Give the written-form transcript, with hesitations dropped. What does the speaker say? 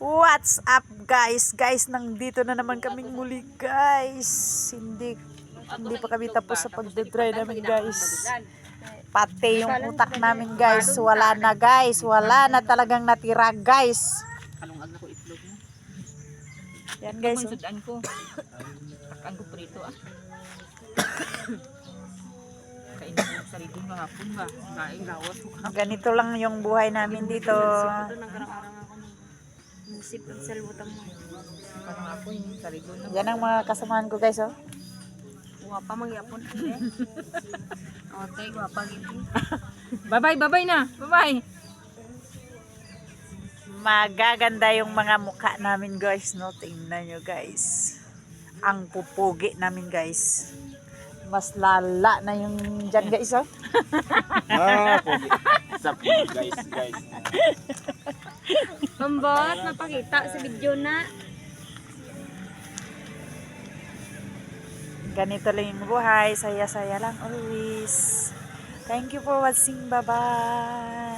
What's up guys? Guys, nandito na naman kaming muli guys. Hindi pa kami tapos sa pagdadry namin guys. Pati yung utak namin guys. Wala na guys. Wala na talagang natira guys. Kalungag na ko itlog mo. Yan guys. Ito sudan ko. Takaan ko prito ah. Kainin ko sa sarili ng hapon ba. Kain lawas ko. Ganito lang yung buhay namin dito. Ito nang karang-arang ako. Musip ang salbutan mo. Parang ako yung sarili na. Yan ang mga kasamahan ko guys oh. Wapa mangyapon. Okay, wapa gitu. Bye-bye na. Bye-bye. Magaganda yung mga mukha namin guys, no? Tingnan nyo guys. Ang pupugi namin guys. Mas lala na yung dyan guys, oh. Pogi. Sabi guys. Pambot, mapakita sa video na. Ganito lang yung buhay. Saya-saya lang always. Thank you for watching. Bye-bye.